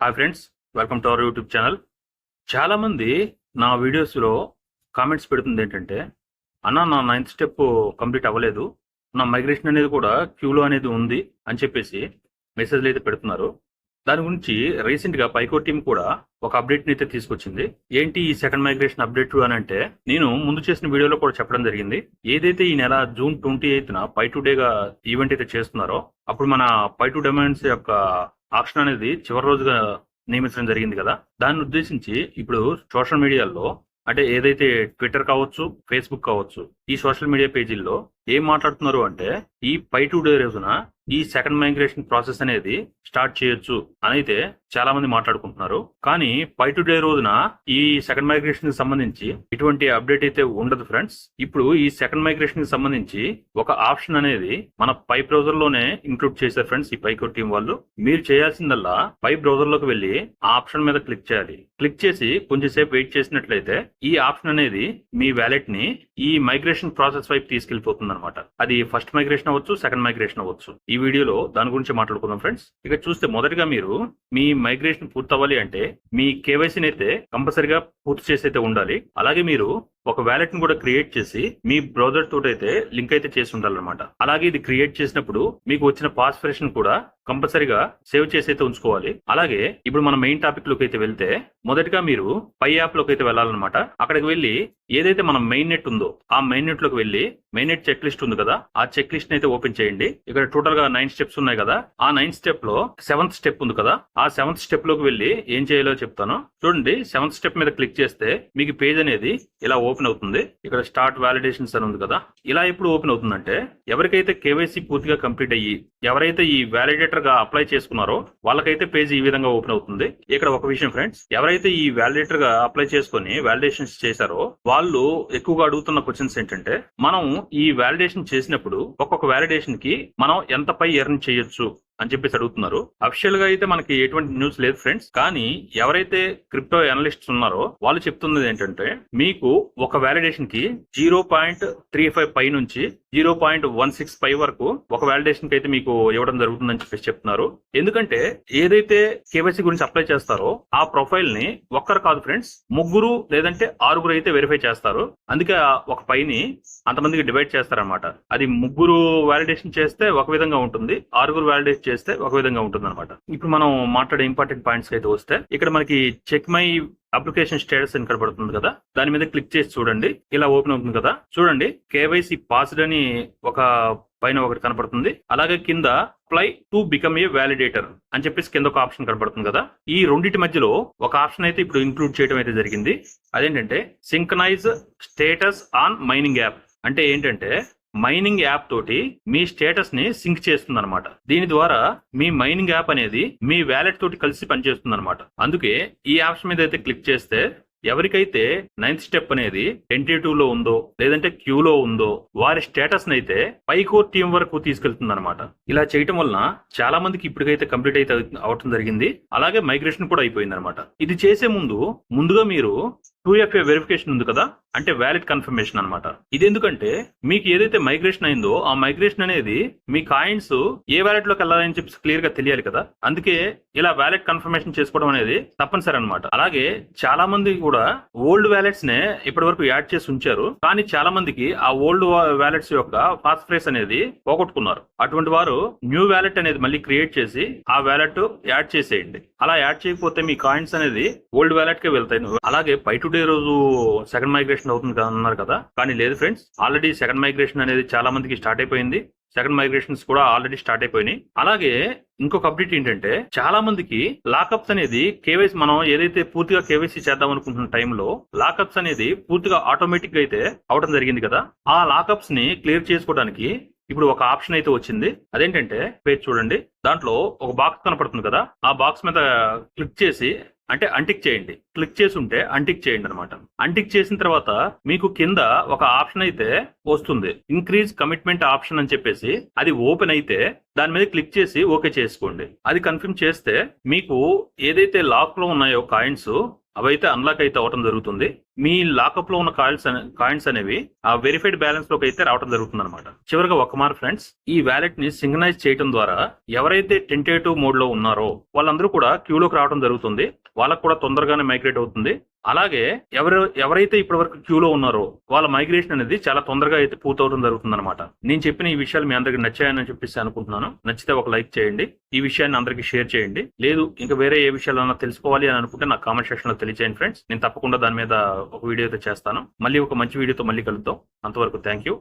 Hi friends, welcome to our YouTube channel. చాలామంది నా వీడియోస్లో కామెంట్స్ పెడుతుంది ఏంటంటే, అన్న నా 9th స్టెప్ కంప్లీట్ అవ్వలేదు, నా మైగ్రేషన్ అనేది కూడా క్యూలో అనేది ఉంది అని చెప్పేసి మెసేజ్లు అయితే పెడుతున్నారు. దాని గురించి రీసెంట్గా పైకో టీం కూడా ఒక అప్డేట్ని అయితే తీసుకొచ్చింది. ఏంటి ఈ సెకండ్ మైగ్రేషన్ అప్డేట్ అని అంటే, నేను ముందు చేసిన వీడియోలో కూడా చెప్పడం జరిగింది. ఏదైతే ఈ నెల జూన్ 28న పై టు డేగా ఈవెంట్ అయితే చేస్తున్నారో, అప్పుడు మన పై టు డొమైన్స్ యొక్క ఆప్షన్ అనేది చివరి రోజుగా నియమించడం జరిగింది కదా. దాన్ని ఉద్దేశించి ఇప్పుడు సోషల్ మీడియాలో, అంటే ఏదైతే ట్విట్టర్ కావచ్చు, ఫేస్బుక్ కావచ్చు, ఈ సోషల్ మీడియా పేజీల్లో ఏం మాట్లాడుతున్నారు అంటే, ఈ పై టు డే రోజున ఈ సెకండ్ మైగ్రేషన్ ప్రాసెస్ అనేది స్టార్ట్ చేయొచ్చు అని అయితే చాలా మంది మాట్లాడుకుంటున్నారు. కానీ పై టు డే రోజున ఈ సెకండ్ మైగ్రేషన్ కి సంబంధించి ఇటువంటి అప్డేట్ అయితే ఉండదు ఫ్రెండ్స్. ఇప్పుడు ఈ సెకండ్ మైగ్రేషన్ కి సంబంధించి ఒక ఆప్షన్ అనేది మన పై బ్రౌజర్ లోనే ఇంక్లూడ్ చేశారు ఫ్రెండ్స్. ఈ పైకో టీం వాళ్ళు మీరు చేయాల్సిందల్లా పై బ్రౌజర్ లోకి వెళ్ళి ఆ ఆప్షన్ మీద క్లిక్ చేయాలి. క్లిక్ చేసి కొంచెంసేపు వెయిట్ చేసినట్లయితే ఈ ఆప్షన్ అనేది మీ వ్యాలెట్ ని ఈ మైగ్రేషన్ ప్రాసెస్ వైపు తీసుకెళ్లిపోతుంది అనమాట. అది ఫస్ట్ మైగ్రేషన్ అవ్వచ్చు, సెకండ్ మైగ్రేషన్ అవ్వచ్చు. ఈ వీడియోలో దాని గురించి మాట్లాడుకుందాం ఫ్రెండ్స్. ఇక చూస్తే మొదటిగా మీరు మీ మైగ్రేషన్ పూర్తవ్వాలి అంటే మీ కేవైసీని అయితే కంపల్సరిగా పూర్తి చేసి అయితే ఉండాలి. అలాగే మీరు ఒక వ్యాలెట్ ని కూడా క్రియేట్ చేసి మీ బ్రౌజర్ తోటి అయితే లింక్ అయితే చేసి ఉండాలన్నమాట. అలాగే ఇది క్రియేట్ చేసినప్పుడు మీకు వచ్చిన పాస్వర్డ్ కూడా కంపల్సరిగా సేవ్ చేసి అయితే ఉంచుకోవాలి. అలాగే ఇప్పుడు మన మెయిన్ టాపిక్ లోకి అయితే వెళ్తే, మొదటిగా మీరు పై యాప్ లోకి అయితే వెళ్ళాలన్నమాట. అక్కడికి వెళ్ళి ఏదైతే మన మెయిన్ నెట్ ఉందో ఆ మెయిన్ నెట్ లోకి వెళ్ళి మెయిన్ నెట్ చెక్ లిస్ట్ ఉంది కదా, ఆ చెక్ లిస్ట్ అయితే ఓపెన్ చేయండి. ఇక్కడ టోటల్ గా 9 స్టెప్స్ ఉన్నాయి కదా, ఆ 9 స్టెప్ లో 7th స్టెప్ ఉంది కదా, ఆ 7th స్టెప్ లోకి వెళ్ళి ఏం చేయాలో చెప్తాను చూడండి. 7th స్టెప్ మీద క్లిక్ చేస్తే మీకు పేజ్ అనేది ఇలా ఓపెన్ అవుతుంది. ఇక్కడ స్టార్ట్ వాలిడేషన్స్ అని ఉంది కదా, ఇలా ఎప్పుడు ఓపెన్ అవుతుందంటే, ఎవరికైతే కేవైసీ పూర్తిగా కంప్లీట్ అయ్యి ఎవరైతే ఈ వ్యాలిడేటర్ గా అప్లై చేసుకున్నారో వాళ్ళకైతే పేజ్ ఈ విధంగా ఓపెన్ అవుతుంది. ఇక్కడ ఒక విషయం ఫ్రెండ్స్, ఎవరైతే ఈ వ్యాలిడేటర్ గా అప్లై చేసుకుని వ్యాలిడేషన్స్ చేశారో వాళ్ళు ఎక్కువగా అడుగుతున్న క్వశ్చన్స్ ఏంటంటే, మనం ఈ వ్యాలిడేషన్ చేసినప్పుడు ఒక్కొక్క వ్యాలిడేషన్ కి మనం ఎంత పై ఎర్న్ చేయొచ్చు అని చెప్పేసి అడుగుతున్నారు. అఫిషియల్ గా అయితే మనకి ఎటువంటి న్యూస్ లేదు ఫ్రెండ్స్. కానీ ఎవరైతే క్రిప్టో అనలిస్ట్స్ ఉన్నారో వాళ్ళు చెప్తున్నది ఏంటంటే, మీకు ఒక వ్యాలిడేషన్ కి 0.35 పై నుంచి 0.16 పై వరకు ఒక వ్యాలిడేషన్ కి అయితే మీకు ఇవ్వడం జరుగుతుందని చెప్పేసి చెప్తున్నారు. ఎందుకంటే ఏదైతే కేవైసీ గురించి అప్లై చేస్తారో ఆ ప్రొఫైల్ ని ఒక్కరు కాదు ఫ్రెండ్స్, 3 లేదంటే 6 అయితే వెరిఫై చేస్తారు. అందుకే ఒక పైని అంతమందికి డివైడ్ చేస్తారనమాట. అది 3 వ్యాలిడేషన్ చేస్తే ఒక విధంగా ఉంటుంది, 6 వ్యాలిడేషన్ చేస్తే ఒక విధంగా ఉంటుంది అనమాట. ఇప్పుడు మనం మాట్లాడే ఇంపార్టెంట్ పాయింట్స్ అయితే వస్తే, ఇక్కడ మనకి చెక్ మై అప్లికేషన్ స్టేటస్ అని కనబడుతుంది కదా, దాని మీద క్లిక్ చేసి చూడండి. ఇలా ఓపెన్ అవుతుంది కదా, చూడండి కేవైసీ పాస్డ్ అని ఒక పైన ఒకటి కనపడుతుంది. అలాగే కింద apply to become a validator అని చెప్పేసి కింద ఒక ఆప్షన్ కనపడుతుంది కదా. ఈ రెండింటి మధ్యలో ఒక ఆప్షన్ అయితే ఇప్పుడు ఇంక్లూడ్ చేయడం అయితే జరిగింది. అదేంటంటే synchronise status on mining app. అంటే ఏంటంటే, మైనింగ్ యాప్ తోటి మీ స్టేటస్ ని సింక్ చేస్తుంది అనమాట. దీని ద్వారా మీ మైనింగ్ యాప్ అనేది మీ వ్యాలెట్ తోటి కలిసి పనిచేస్తుంది అనమాట. అందుకే ఈ ఆప్షన్ మీద అయితే క్లిక్ చేస్తే ఎవరికైతే 9th స్టెప్ అనేది టెంటేటివ్ లో ఉందో లేదంటే క్యూలో ఉందో వారి స్టేటస్ నైతే పైకో టీం వరకు తీసుకెళ్తుంది అనమాట. ఇలా చేయటం వలన చాలా మందికి ఇప్పటికైతే కంప్లీట్ అయితే అవటం జరిగింది. అలాగే మైగ్రేషన్ కూడా అయిపోయింది అనమాట. ఇది చేసే ముందుగా మీరు 2FA వెరిఫికేషన్ ఉంది కదా, అంటే వ్యాలిడ్ కన్ఫర్మేషన్ అనమాట. ఇది ఎందుకంటే మీకు ఏదైతే మైగ్రేషన్ అయిందో ఆ మైగ్రేషన్ అనేది మీ కాయిన్స్ ఏ వ్యాలెట్ లోకి వెళ్ళాలని చెప్పి క్లియర్ గా తెలియాలి కదా. అందుకే ఇలా వ్యాలెట్ కన్ఫర్మేషన్ చేసుకోవడం అనేది తప్పనిసరి అనమాట. అలాగే చాలా మంది కూడా ఓల్డ్ వ్యాలెట్స్ నే ఇప్పటి వరకు యాడ్ చేసి ఉంచారు, కానీ చాలా మందికి ఆ ఓల్డ్ వ్యాలెట్స్ యొక్క పాస్ ఫ్రేస్ అనేది పోగొట్టుకున్నారు. అటువంటి వారు న్యూ వ్యాలెట్ అనేది మళ్ళీ క్రియేట్ చేసి ఆ వ్యాలెట్ యాడ్ చేసేయండి. అలా యాడ్ చేయకపోతే మీ కాయిన్స్ అనేది ఓల్డ్ వ్యాలెట్ కే వెళ్తాయి. అలాగే పై టు డే రోజు సెకండ్ మైగ్రేషన్ అవుతుంది అన్నారు కదా, కానీ లేదు ఫ్రెండ్స్, ఆల్రెడీ సెకండ్ మైగ్రేషన్ అనేది చాలా మందికి స్టార్ట్ అయిపోయింది. సెకండ్ మైగ్రేషన్స్ కూడా ఆల్రెడీ స్టార్ట్ అయిపోయినాయి. అలాగే ఇంకొక అప్డేట్ ఏంటంటే, చాలా మందికి లాకప్స్ అనేది కేవైసీ మనం ఏదైతే పూర్తిగా కేవైసీ చేద్దాం అనుకుంటున్న టైంలో లాకప్స్ అనేది పూర్తిగా ఆటోమేటిక్ గా అయితే అవడం జరిగింది కదా. ఆ లాకప్స్ ని క్లియర్ చేసుకోవడానికి ఇప్పుడు ఒక ఆప్షన్ అయితే వచ్చింది. అదేంటంటే పేజ్ చూడండి, దాంట్లో ఒక బాక్స్ కనపడుతుంది కదా, ఆ బాక్స్ మీద క్లిక్ చేసి అంటే అంటిక్ చేయండి. క్లిక్ చేసి ఉంటే అంటిక్ చేయండి అనమాట. అంటిక్ చేసిన తర్వాత మీకు కింద ఒక ఆప్షన్ అయితే వస్తుంది, ఇంక్రీజ్ కమిట్మెంట్ ఆప్షన్ అని చెప్పేసి. అది ఓపెన్ అయితే దాని మీద క్లిక్ చేసి ఓకే చేసుకోండి. అది కన్ఫర్మ్ చేస్తే మీకు ఏదైతే లాక్ లో ఉన్నాయో కాయిన్స్ అవైతే అన్లాక్ అయితే అవటం జరుగుతుంది. మీ లాకప్ లో ఉన్న కాయిన్స్ అనేవి ఆ వెరిఫైడ్ బ్యాలెన్స్ లోకి అయితే రావడం జరుగుతుంది అనమాట. చివరిగా ఒక మార్ ఫ్రెండ్స్, ఈ వ్యాలెట్ ని సింగనైజ్ చేయడం ద్వారా ఎవరైతే టెంటేటివ్ మోడ్ లో ఉన్నారో వాళ్ళందరూ కూడా క్యూలోకి రావడం జరుగుతుంది. వాళ్ళకు కూడా తొందరగానే మైగ్రేట్ అవుతుంది. అలాగే ఎవరైతే ఇప్పటి వరకు క్యూలో ఉన్నారో వాళ్ళ మైగ్రేషన్ అనేది చాలా తొందరగా అయితే పూర్తవడం జరుగుతుంది అనమాట. నేను చెప్పిన ఈ విషయాలు మీ అందరికి నచ్చాయని చెప్పేసి అనుకుంటున్నాను. నచ్చితే ఒక లైక్ చేయండి, ఈ విషయాన్ని అందరికీ షేర్ చేయండి. లేదు ఇంకా వేరే ఏ విషయాలన్నా తెలుసుకోవాలి అని అనుకుంటే నాకు కామెంట్ సెక్షన్ లో తెలియజేయండి ఫ్రెండ్స్. నేను తప్పకుండా దాని మీద ఒక వీడియో అయితే చేస్తాను. మళ్ళీ ఒక మంచి వీడియోతో మళ్ళీ కలుద్దాం. అంతవరకు థ్యాంక్ యూ.